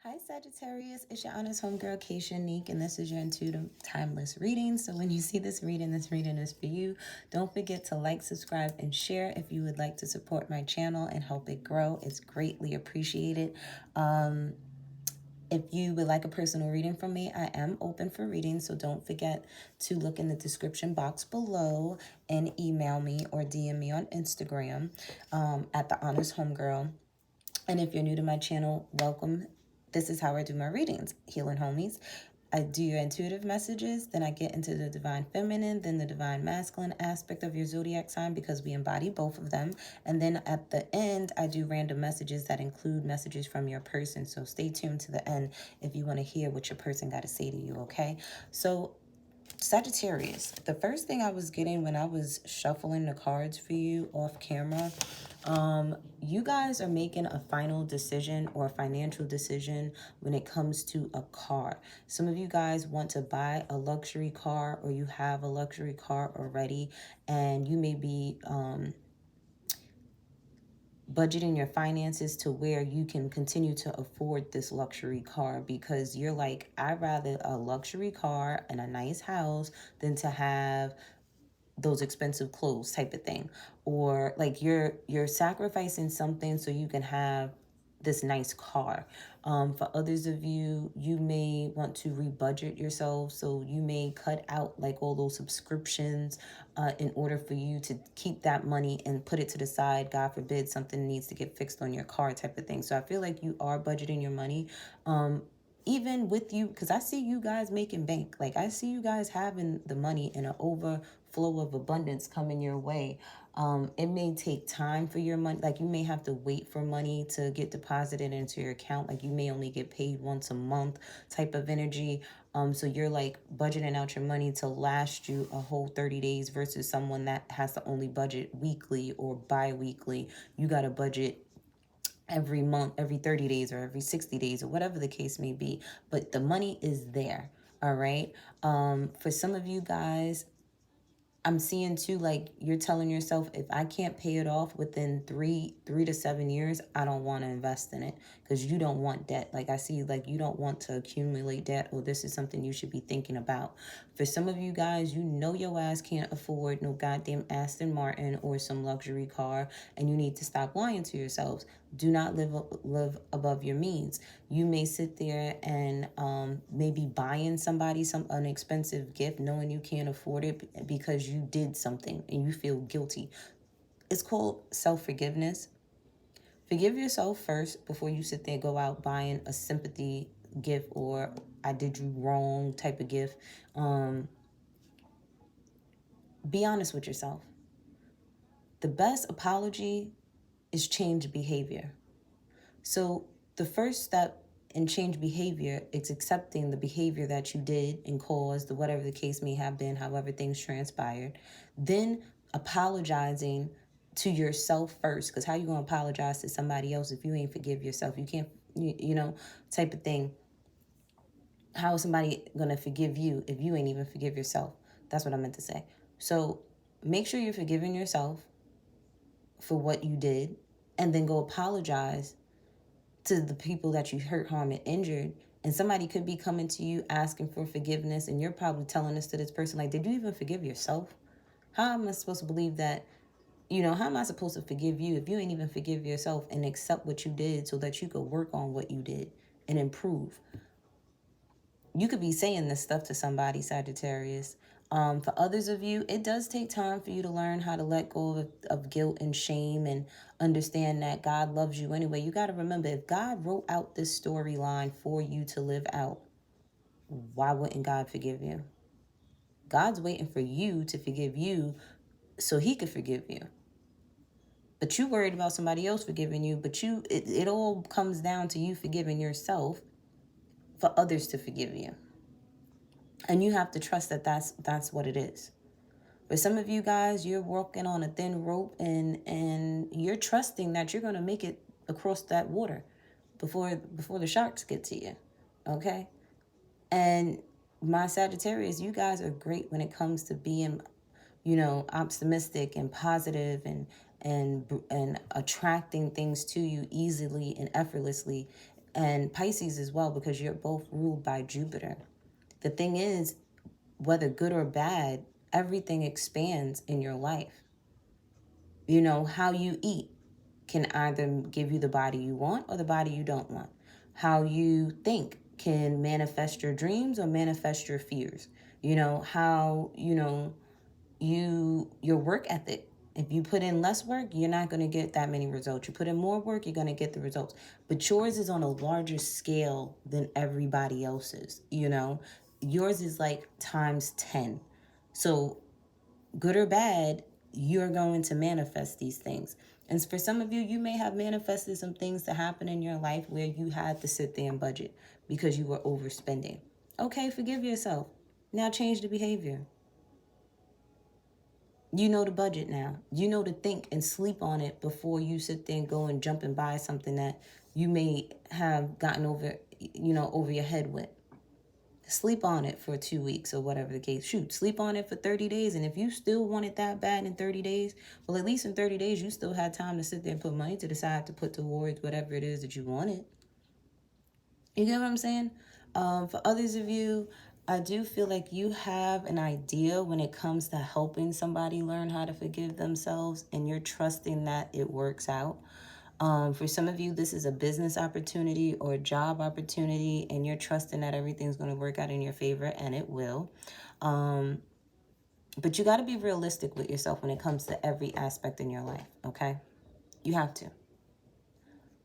Hi Sagittarius, it's your honest homegirl Keisha Neek, and this is your intuitive timeless reading. So when you see this reading is for you. Don't forget to like, subscribe, and share if you would like to support my channel and help it grow. It's greatly appreciated. If you would like a personal reading from me, I am open for reading, so don't forget to look in the description box below and email me or DM me on Instagram at the honest homegirl. And if you're new to my channel, welcome. This is how I do my readings, healing homies. I do your intuitive messages, then I get into the divine feminine, then the divine masculine aspect of your zodiac sign because we embody both of them. And then at the end, I do random messages that include messages from your person. So stay tuned to the end if you want to hear what your person got to say to you, okay? So Sagittarius, the first thing I was getting when I was shuffling the cards for you off camera, you guys are making a final decision or a financial decision when it comes to a car. Some of you guys want to buy a luxury car, or you have a luxury car already, and you may be budgeting your finances to where you can continue to afford this luxury car, because you're like, I'd rather a luxury car and a nice house than to have those expensive clothes type of thing. Or like you're sacrificing something so you can have this nice car. For others of you, you may want to rebudget yourself, so you may cut out like all those subscriptions in order for you to keep that money and put it to the side. God forbid something needs to get fixed on your car type of thing. So I feel like you are budgeting your money. Even with you, because I see you guys making bank. Like I see you guys having the money in an overflow of abundance coming your way. It may take time for your money. Like you may have to wait for money to get deposited into your account. Like you may only get paid once a month type of energy. So you're like budgeting out your money to last you a whole 30 days versus someone that has to only budget weekly or bi-weekly. You got to budget every month, every 30 days or every 60 days or whatever the case may be. But the money is there, all right? For some of you guys, I'm seeing too, like you're telling yourself, if I can't pay it off within three to 7 years, I don't want to invest in it, because you don't want debt. Like I see, like you don't want to accumulate debt, or this is something you should be thinking about. For some of you guys, you know your ass can't afford no goddamn Aston Martin or some luxury car, and you need to stop lying to yourselves. Do not live above your means. You may sit there and maybe buying somebody an expensive gift knowing you can't afford it because you did something and you feel guilty. It's called self-forgiveness. Forgive yourself first before you sit there and go out buying a sympathy gift or I did you wrong type of gift. Be honest with yourself. The best apology is change behavior. So the first step in change behavior is accepting the behavior that you did and caused, whatever the case may have been, however things transpired. Then apologizing to yourself first, because how you going to apologize to somebody else if you ain't forgive yourself? You can't, you know, type of thing. How is somebody going to forgive you if you ain't even forgive yourself? That's what I meant to say. So make sure you're forgiving yourself for what you did, and then go apologize to the people that you hurt, harm, and injured. And somebody could be coming to you asking for forgiveness, and you're probably telling this to this person, like, did you even forgive yourself? How am I supposed to believe that? How am I supposed to forgive you if you ain't even forgive yourself and accept what you did so that you could work on what you did and improve? You could be saying this stuff to somebody, Sagittarius. For others of you, it does take time for you to learn how to let go of guilt and shame and understand that God loves you anyway. You got to remember, if God wrote out this storyline for you to live out, why wouldn't God forgive you? God's waiting for you to forgive you so he could forgive you. But you worried about somebody else forgiving you, but it all comes down to you forgiving yourself for others to forgive you. And you have to trust that that's what it is. For some of you guys, you're walking on a thin rope and you're trusting that you're going to make it across that water before the sharks get to you. Okay? And my Sagittarius, you guys are great when it comes to being, optimistic and positive and attracting things to you easily and effortlessly. and Pisces as well, because you're both ruled by Jupiter. The thing is, whether good or bad, everything expands in your life. You know, how you eat can either give you the body you want or the body you don't want. How you think can manifest your dreams or manifest your fears. You know, how, your work ethic. If you put in less work, you're not going to get that many results. You put in more work, you're going to get the results. But yours is on a larger scale than everybody else's, Yours is like times 10. So good or bad, you're going to manifest these things. And for some of you, you may have manifested some things to happen in your life where you had to sit there and budget because you were overspending. Okay, forgive yourself. Now change the behavior. You know the budget now. You know to think and sleep on it before you sit there and go and jump and buy something that you may have gotten over your head with. Sleep on it for 2 weeks or whatever the case. Shoot, sleep on it for 30 days. And if you still want it that bad in 30 days, well, at least in 30 days, you still had time to sit there and put money to the side to put towards whatever it is that you wanted. You get what I'm saying? For others of you, I do feel like you have an idea when it comes to helping somebody learn how to forgive themselves, and you're trusting that it works out. For some of you, this is a business opportunity or a job opportunity, and you're trusting that everything's going to work out in your favor, and it will. But you got to be realistic with yourself when it comes to every aspect in your life, okay? You have to.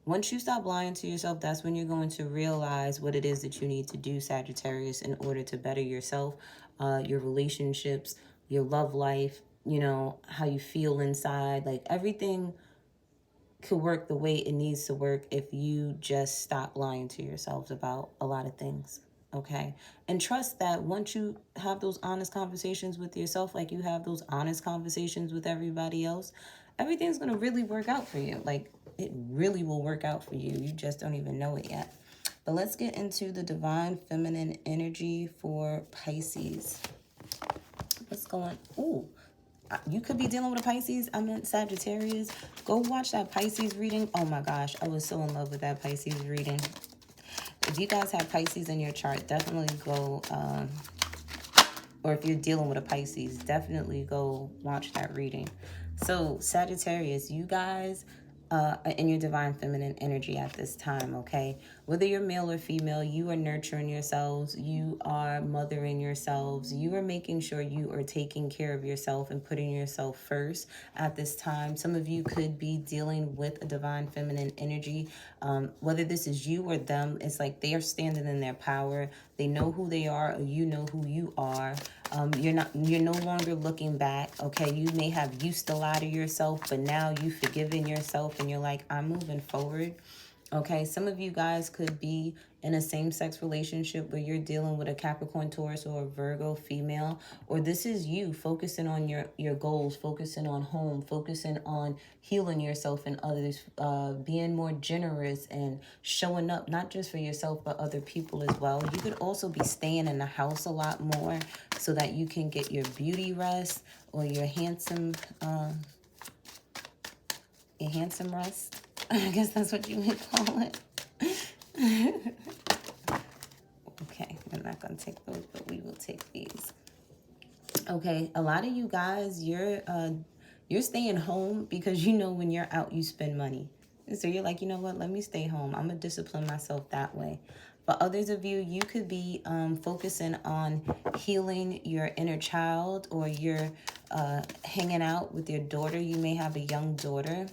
Once you stop lying to yourself, that's when you're going to realize what it is that you need to do, Sagittarius, in order to better yourself, your relationships, your love life, how you feel inside. Like, everything could work the way it needs to work if you just stop lying to yourselves about a lot of things, okay? And trust that once you have those honest conversations with yourself, like you have those honest conversations with everybody else, everything's going to really work out for you. Like, it really will work out for you. You just don't even know it yet. But let's get into the divine feminine energy for Pisces. What's going on? Ooh. You could be dealing with a Pisces. I meant Sagittarius. Go watch that Pisces reading. Oh my gosh, I was so in love with that Pisces reading. If you guys have Pisces in your chart, definitely go, or if you're dealing with a Pisces, definitely go watch that reading. So Sagittarius, you guys in your divine feminine energy at this time, okay? Whether you're male or female, you are nurturing yourselves, you are mothering yourselves, you are making sure you are taking care of yourself and putting yourself first at this time. Some of you could be dealing with a divine feminine energy. Whether this is you or them, it's like they are standing in their power. They know who they are, or you know who you are. You're no longer looking back, okay? You may have used to lie to yourself, but now you've forgiven yourself and you're like, I'm moving forward. Okay, some of you guys could be in a same-sex relationship where you're dealing with a Capricorn, Taurus, or a Virgo female, or this is you focusing on your goals, focusing on home, focusing on healing yourself and others, being more generous and showing up, not just for yourself, but other people as well. You could also be staying in the house a lot more so that you can get your beauty rest or your handsome rest. I guess that's what you would call it. Okay, we're not going to take those, but we will take these. Okay, a lot of you guys, you're staying home because when you're out, you spend money. And so you're like, you know what, let me stay home. I'm going to discipline myself that way. For others of you, you could be focusing on healing your inner child, or you're hanging out with your daughter. You may have a young daughter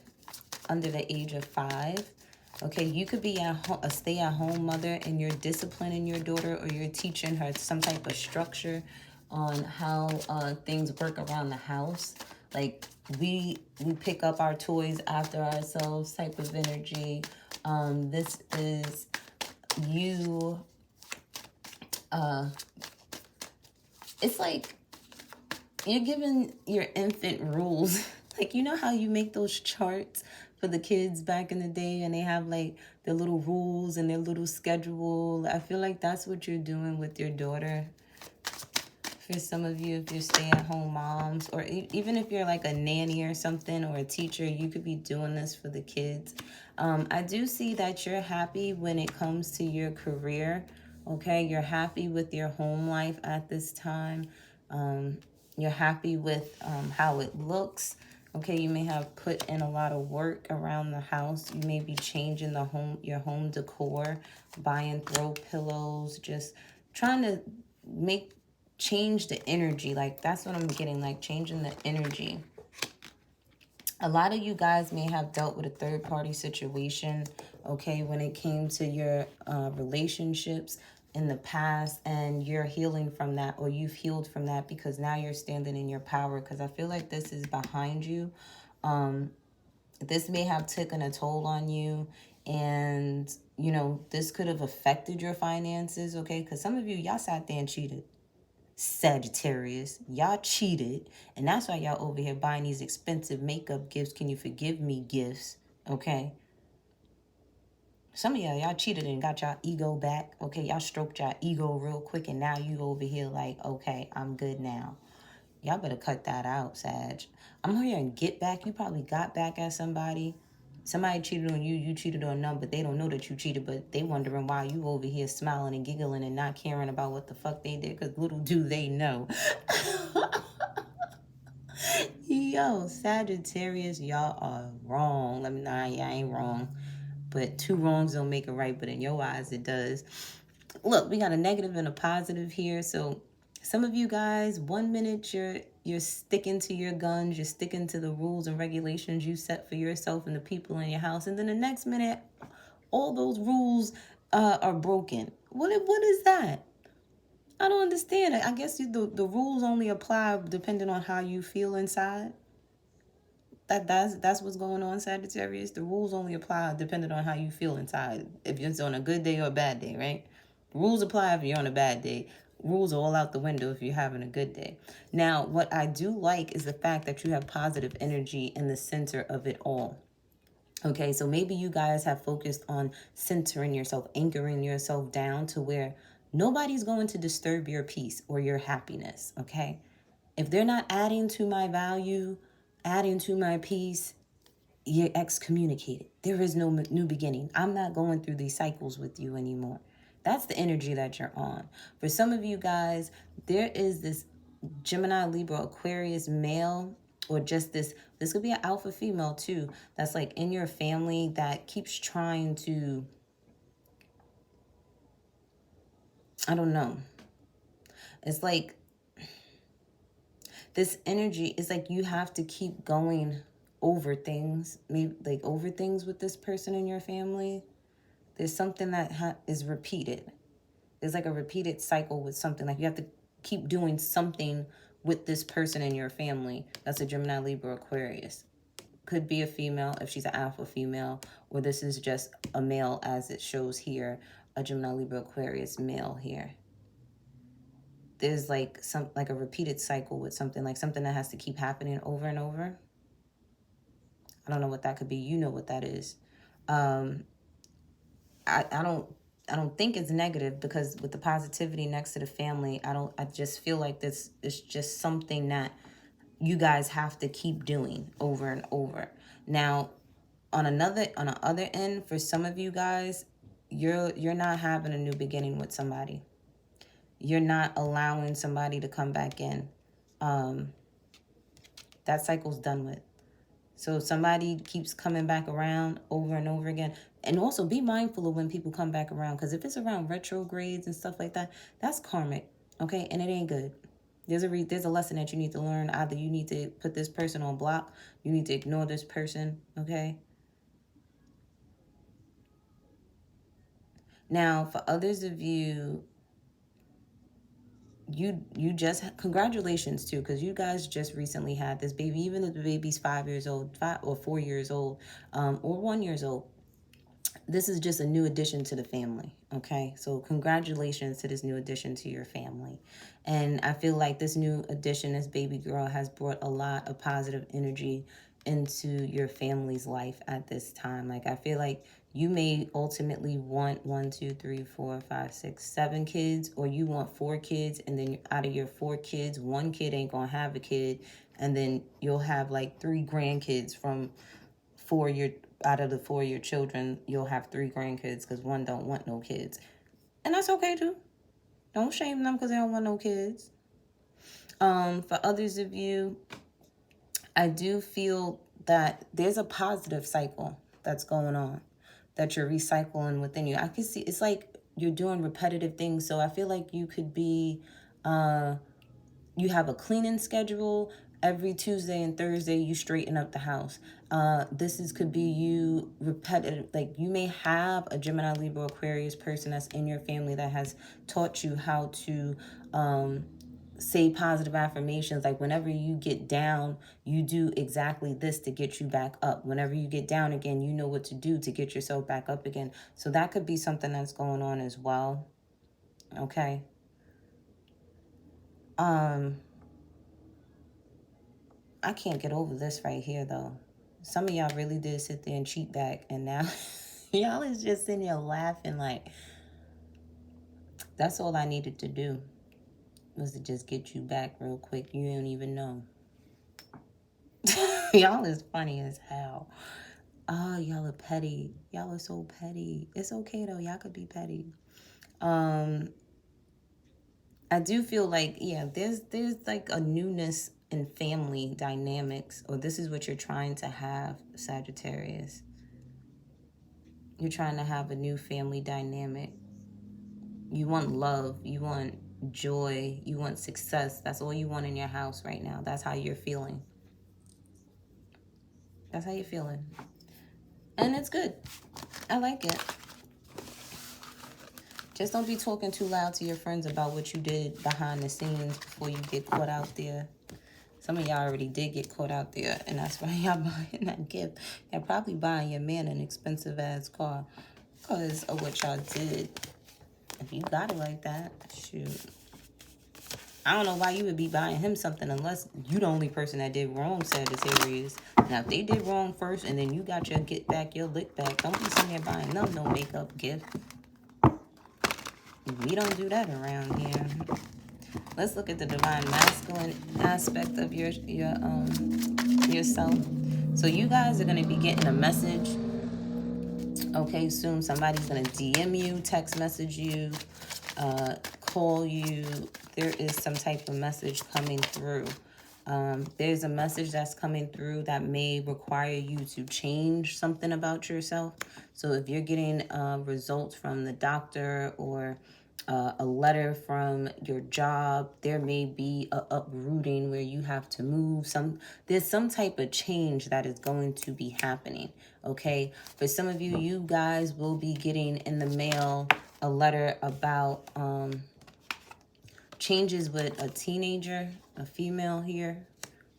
under the age of 5. Okay, you could be a stay-at-home mother and you're disciplining your daughter, or you're teaching her some type of structure on how things work around the house. Like, we pick up our toys after ourselves type of energy. This is you. It's like you're giving your infant rules. Like, how you make those charts for the kids back in the day, and they have like their little rules and their little schedule. I feel like that's what you're doing with your daughter. For some of you, if you're stay-at-home moms, or even if you're like a nanny or something, or a teacher, you could be doing this for the kids. I do see that you're happy when it comes to your career, okay? You're happy with your home life at this time. You're happy with how it looks. Okay, you may have put in a lot of work around the house. You may be changing your home decor, buying throw pillows, just trying to change the energy. Like, that's what I'm getting, like changing the energy. A lot of you guys may have dealt with a third-party situation, okay, when it came to your relationships in the past, and you're healing from that, or you've healed from that, because now you're standing in your power, because I feel like this is behind you. This may have taken a toll on you, and, you know, this could have affected your finances, okay, because some of you, y'all sat there and cheated. Sagittarius, y'all cheated, and that's why y'all over here buying these expensive makeup gifts. Can you forgive me gifts? Okay, some of y'all cheated and got y'all ego back. Okay, y'all stroked y'all ego real quick, and now you over here like, okay, I'm good now. Y'all better cut that out, Sag. I'm here and get back. You probably got back at somebody. Somebody cheated on you, you cheated on them, but they don't know that you cheated, but they wondering why you over here smiling and giggling and not caring about what the fuck they did, because little do they know. Yo, Sagittarius, y'all are wrong. Let me know, y'all ain't wrong. But two wrongs don't make it right, but in your eyes it does. Look, we got a negative and a positive here. So some of you guys, 1 minute you're sticking to your guns, you're sticking to the rules and regulations you set for yourself and the people in your house, and then the next minute, all those rules are broken. What is that? I don't understand it. I guess the rules only apply depending on how you feel inside. That's what's going on, Sagittarius. The rules only apply depending on how you feel inside. If it's on a good day or a bad day, right? Rules apply if you're on a bad day. Rules are all out the window if you're having a good day. Now, what I do like is the fact that you have positive energy in the center of it all. Okay, so maybe you guys have focused on centering yourself, anchoring yourself down to where nobody's going to disturb your peace or your happiness, okay? If they're not adding to my value, adding to my peace, you're excommunicated. There is no new beginning. I'm not going through these cycles with you anymore. That's the energy that you're on. For some of you guys, there is this Gemini, Libra, Aquarius male, or just this could be an alpha female too, that's like in your family that keeps trying to, I don't know. It's like this energy is like you have to keep going over things, maybe like over things with this person in your family. There's something that is repeated. There's like a repeated cycle with something. Like you have to keep doing something with this person in your family. That's a Gemini, Libra, Aquarius. Could be a female if she's an alpha female, or this is just a male as it shows here, a Gemini, Libra, Aquarius male here. There's like a repeated cycle with something, like something that has to keep happening over and over. I don't know what that could be. You know what that is. I don't think it's negative, because with the positivity next to the family, I just feel like this is just something that you guys have to keep doing over and over. Now, on the other end, for some of you guys, you're not having a new beginning with somebody. You're not allowing somebody to come back in. That cycle's done with. So somebody keeps coming back around over and over again. And also be mindful of when people come back around, because if it's around retrogrades and stuff like that, that's karmic, okay? And it ain't good. There's a lesson that you need to learn. Either you need to put this person on block, you need to ignore this person, okay? Now, for others of you, you just, congratulations too, because you guys just recently had this baby. Even if the baby's 5 years old, 5 or 4 years old, or 1 year old, this is just a new addition to the family, okay? So congratulations to this new addition to your family. And I feel like this new addition, this baby girl, has brought a lot of positive energy into your family's life at this time. Like, I feel like You may ultimately want 1, 2, 3, 4, 5, 6, 7 kids, or you want 4 kids, and then out of your 4 kids, 1 kid ain't gonna have a kid, and then you'll have like 3 grandkids from out of the 4 your children, you'll have 3 grandkids because 1 don't want no kids. And that's okay too. Don't shame them because they don't want no kids. For others of you, I do feel that there's a positive cycle that's going on, that you're recycling within you. I can see it's like you're doing repetitive things. So I feel like you could be, you have a cleaning schedule. Every Tuesday and Thursday, you straighten up the house. Could be you repetitive. Like you may have a Gemini, Libra, Aquarius person that's in your family that has taught you how to say positive affirmations. Like whenever you get down, you do exactly this to get you back up. Whenever you get down again, you know what to do to get yourself back up again. So that could be something that's going on as well. Okay. I can't get over this right here, though. Some of y'all really did sit there and cheat back, and now y'all is just sitting here laughing like, that's all I needed to do was to just get you back real quick. You don't even know. Y'all is funny as hell. Oh, y'all are petty. Y'all are so petty. It's okay, though. Y'all could be petty. I do feel like, yeah, there's like a newness in family dynamics, or this is what you're trying to have, Sagittarius. You're trying to have a new family dynamic. You want love. You want joy. You want success. That's all you want in your house right now. That's how you're feeling. That's how you're feeling. And it's good. I like it. Just don't be talking too loud to your friends about what you did behind the scenes before you get caught out there. Some of y'all already did get caught out there, and that's why y'all buying that gift. Y'all probably buying your man an expensive-ass car because of what y'all did. If you got it like that, shoot. I don't know why you would be buying him something unless you the only person that did wrong, Sagittarius. Now, if they did wrong first and then you got your get back, your lick back, don't be sitting there buying them no makeup gift. We don't do that around here. Let's look at the divine masculine aspect of yourself. So you guys are going to be getting a message. Okay, soon somebody's going to DM you, text message you, call you. There is some type of message coming through. There's a message that's coming through that may require you to change something about yourself. So if you're getting results from the doctor or a letter from your job, there may be a uprooting where you have to move. There's some type of change that is going to be happening. Okay, for some of you, you guys will be getting in the mail a letter about changes with a teenager, a female here.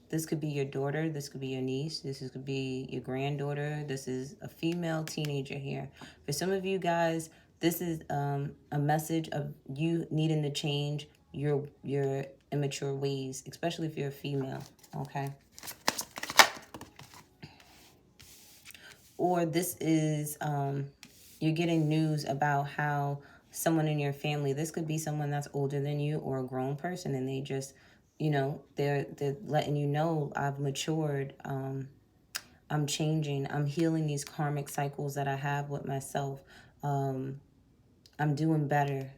This could be your daughter. This could be your niece. This could be your granddaughter. This is a female teenager here. For some of you guys, this is a message of you needing to change your immature ways, especially if you're a female, okay? Or this is, you're getting news about how someone in your family, this could be someone that's older than you or a grown person, and they just, you know, they're letting you know, I've matured, I'm changing, I'm healing these karmic cycles that I have with myself, I'm doing better.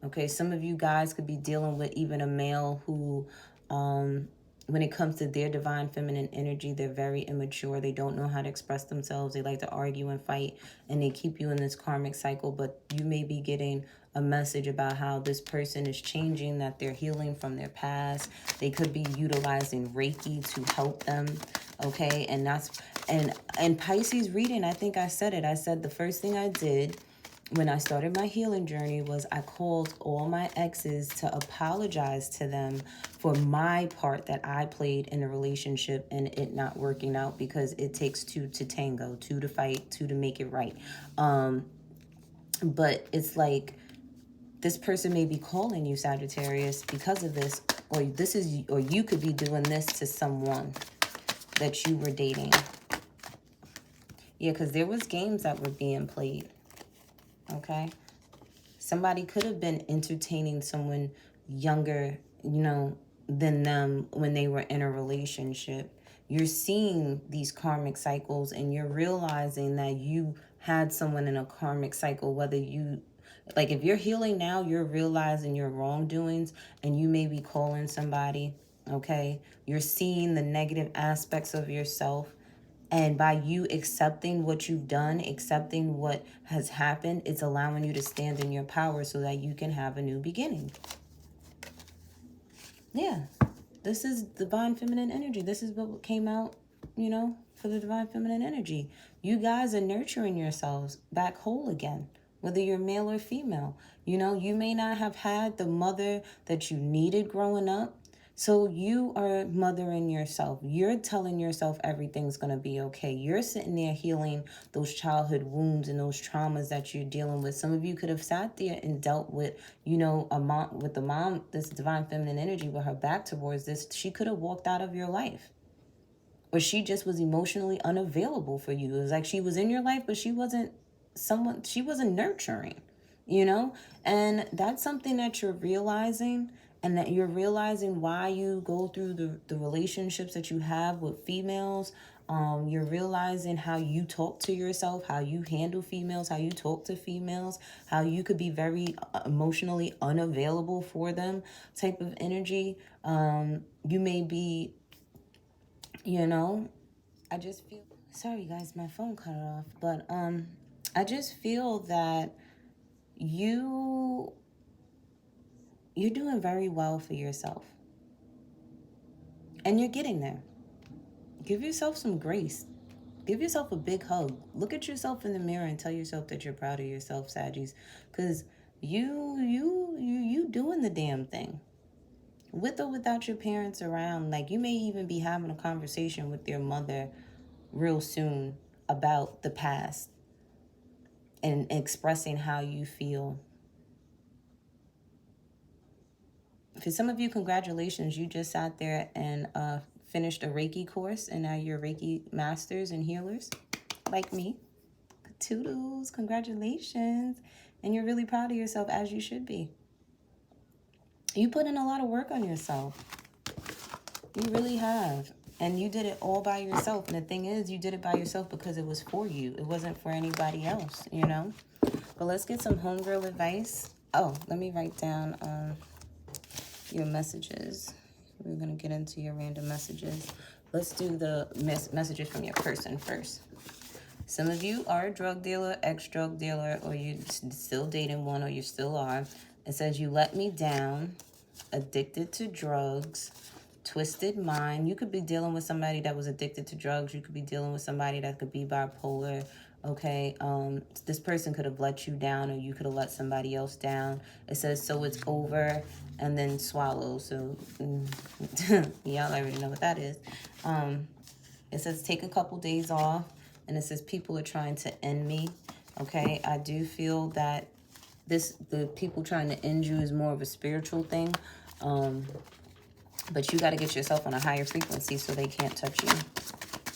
Okay, some of you guys could be dealing with even a male who, when it comes to their divine feminine energy, they're very immature. They don't know how to express themselves. They like to argue and fight, and they keep you in this karmic cycle. But you may be getting a message about how this person is changing, that they're healing from their past. They could be utilizing Reiki to help them. Okay, and that's, and Pisces reading, I think I said it. I said the first thing I did when I started my healing journey was I called all my exes to apologize to them for my part that I played in the relationship and it not working out, because it takes 2 to tango, 2 to fight, 2 to make it right. But it's like this person may be calling you, Sagittarius, because of this, or you could be doing this to someone that you were dating. Yeah, because there was games that were being played. Okay. Somebody could have been entertaining someone younger, you know, than them when they were in a relationship. You're seeing these karmic cycles and you're realizing that you had someone in a karmic cycle, whether you, like if you're healing now, you're realizing your wrongdoings and you may be calling somebody, okay? You're seeing the negative aspects of yourself. And by you accepting what you've done, accepting what has happened, it's allowing you to stand in your power so that you can have a new beginning. Yeah, this is divine feminine energy. This is what came out, you know, for the divine feminine energy. You guys are nurturing yourselves back whole again, whether you're male or female. You know, you may not have had the mother that you needed growing up. So you are mothering yourself. You're telling yourself everything's going to be okay. You're sitting there healing those childhood wounds and those traumas that you're dealing with. Some of you could have sat there and dealt with, you know, a mom, with the mom, this divine feminine energy with her back towards this. She could have walked out of your life. Or she just was emotionally unavailable for you. It was like she was in your life, but she wasn't nurturing, you know? And that's something that you're realizing, and that you're realizing why you go through the relationships that you have with females. You're realizing how you talk to yourself, how you handle females, how you talk to females, how you could be very emotionally unavailable for them type of energy. You may be, you know, I just feel, sorry guys, my phone cut off, but I just feel that you're doing very well for yourself. And you're getting there. Give yourself some grace. Give yourself a big hug. Look at yourself in the mirror and tell yourself that you're proud of yourself, Saggies. Because you doing the damn thing. With or without your parents around. Like, you may even be having a conversation with your mother real soon about the past and expressing how you feel. For some of you, congratulations. You just sat there and finished a Reiki course, and now you're Reiki masters and healers like me. Toodles, congratulations. And you're really proud of yourself, as you should be. You put in a lot of work on yourself. You really have. And you did it all by yourself. And the thing is, you did it by yourself because it was for you. It wasn't for anybody else, you know? But let's get some homegirl advice. Oh, let me write down your messages. We're going to get into your random messages. Let's do the messages from your person first. Some of you are a drug dealer, ex-drug dealer, or you're still dating one, or you still are. It says, you let me down, addicted to drugs, twisted mind. You could be dealing with somebody that was addicted to drugs. You could be dealing with somebody that could be bipolar. Okay, this person could have let you down, or you could have let somebody else down. It says, so it's over, and then swallow. So y'all already know what that is. It says take a couple days off, and it says people are trying to end me. Okay, I do feel that the people trying to end you is more of a spiritual thing. But you got to get yourself on a higher frequency so they can't touch you.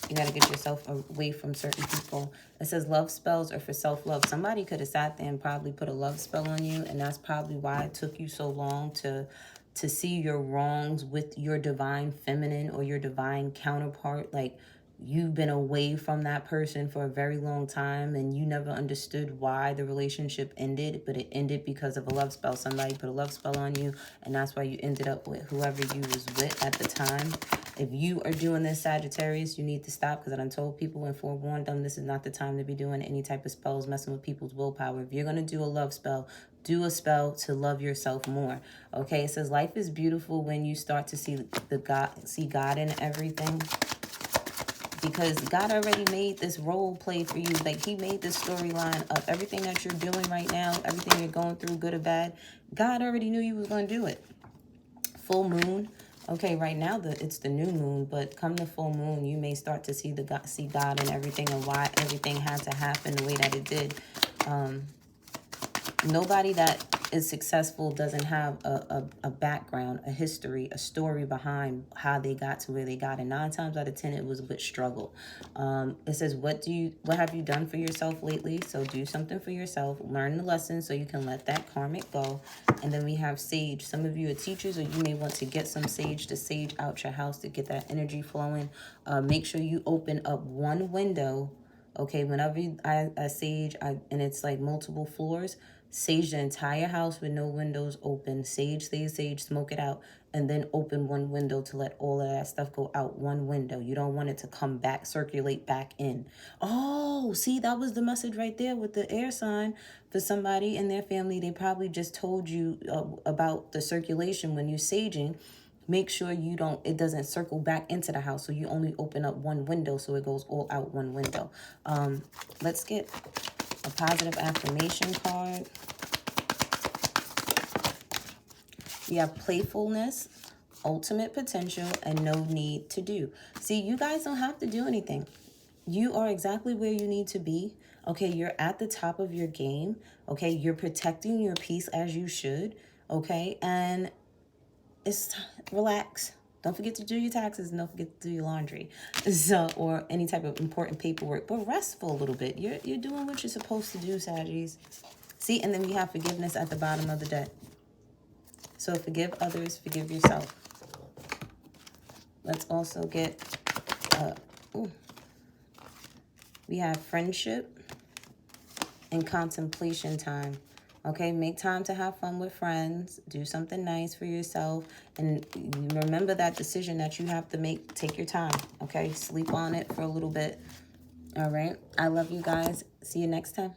You got to get yourself away from certain people. It says love spells are for self-love. Somebody could have sat there and probably put a love spell on you, and that's probably why it took you so long to see your wrongs with your divine feminine or your divine counterpart. Like, you've been away from that person for a very long time, and you never understood why the relationship ended, but it ended because of a love spell. Somebody put a love spell on you, and that's why you ended up with whoever you was with at the time. If you are doing this, Sagittarius, you need to stop, because I done told people and forewarned them this is not the time to be doing any type of spells, messing with people's willpower. If you're going to do a love spell, do a spell to love yourself more. Okay, it says life is beautiful when you start to see God in everything. Because God already made this role play for you. Like, he made this storyline up. Everything that you're doing right now, everything you're going through, good or bad, God already knew you was going to do it. Full moon. Okay, right now it's the new moon, but come the full moon, you may start to see God in everything, and why everything had to happen the way that it did. Nobody that is successful doesn't have a background, a history, a story behind how they got to where they got. And 9 times out of 10, it was with struggle. It says, what have you done for yourself lately? So do something for yourself. Learn the lesson so you can let that karmic go. And then we have sage. Some of you are teachers, or you may want to get some sage to sage out your house to get that energy flowing. Make sure you open up one window. Okay, whenever I sage, and it's like multiple floors, sage the entire house with no windows open. Sage, smoke it out, and then open one window to let all of that stuff go out one window. You don't want it to come back, circulate back in. Oh, see, that was the message right there with the air sign. For somebody in their family, they probably just told you about the circulation when you're saging. Make sure it doesn't circle back into the house. So you only open up one window so it goes all out one window. Let's get a positive affirmation card. We have playfulness, ultimate potential, and no need to do. See, you guys don't have to do anything. You are exactly where you need to be. Okay, you're at the top of your game. Okay, you're protecting your peace as you should. Okay, and relax. Don't forget to do your taxes, and don't forget to do your laundry, or any type of important paperwork. But rest for a little bit. You're doing what you're supposed to do, Saggies. See, and then we have forgiveness at the bottom of the deck. So forgive others, forgive yourself. Let's also get we have friendship and contemplation time. Okay, make time to have fun with friends. Do something nice for yourself. And remember that decision that you have to make. Take your time, okay? Sleep on it for a little bit. All right? I love you guys. See you next time.